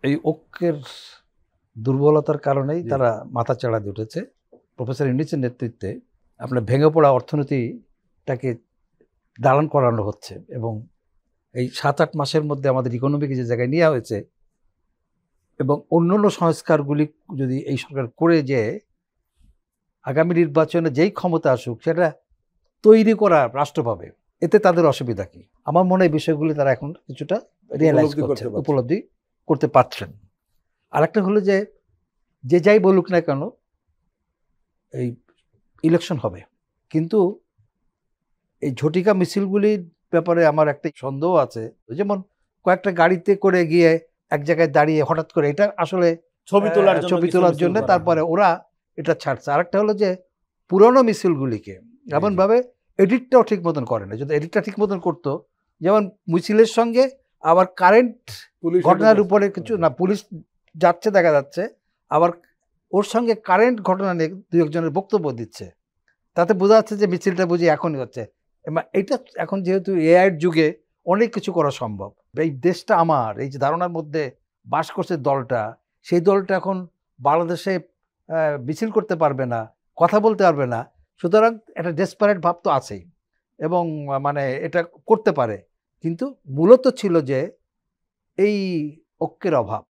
এই ঐক্যের দুর্বলতার কারণেই তারা মাথাচাড়া দিয়ে উঠেছে। প্রফেসর ইউনূসের নেতৃত্বে আপনার ভেঙে পড়া অর্থনীতিটাকে দাঁড়ান করানো হচ্ছে এবং এই ৭-৮ মাসের মধ্যে আমাদের ইকোনমিকে যে জায়গায় নেওয়া হয়েছে এবং অন্যান্য সংস্কারগুলি যদি এই সরকার করে যে আগামী নির্বাচনে যেই ক্ষমতা আসুক সেটা তৈরি করা রাষ্ট্র পাবে, এতে তাদের অসুবিধা কি? আমার মনে হয় বিষয়গুলি তারা এখন কিছুটা রিয়েলাইজ করছে, উপলব্ধি করতে পারছেন। আর একটা হলো যে যাই বলুক না কেন এই ইলেকশন হবে, কিন্তু এই ঝটিকা মিছিলগুলির ব্যাপারে আমার একটা সন্দেহ আছে। যেমন কয়েকটা গাড়িতে করে গিয়ে এক জায়গায় দাঁড়িয়ে হঠাৎ করে এটা আসলে ছবি তোলার জন্য তারপরে ওরা এটা ছাড়ছে। আরেকটা হলো যে পুরনো মিছিলগুলিকে এমনভাবে এডিটটাও ঠিক মতন করে না। যদি এডিটটা ঠিক মতন করতো, যেমন মিছিলের সঙ্গে আবার কারেন্ট ঘটনার উপরে কিছু না, পুলিশ যাচ্ছে দেখা যাচ্ছে, আবার ওর সঙ্গে কারেন্ট ঘটনা নিয়ে দু একজনের বক্তব্য দিচ্ছে, তাতে বোঝা যাচ্ছে যে মিছিলটা বুঝি এখনই হচ্ছে। এইটা এখন যেহেতু এআইয়ের যুগে অনেক কিছু করা সম্ভব। এই দেশটা আমার, এই যে ধারণার মধ্যে বাস করছে দলটা, সেই দলটা এখন বাংলাদেশে মিছিল করতে পারবে না, কথা বলতে পারবে না। সুতরাং একটা ডেসপারেট ভাব তো আছেই এবং মানে এটা করতে পারে, কিন্তু মূলত ছিল যে এই ঐক্যের অভাব।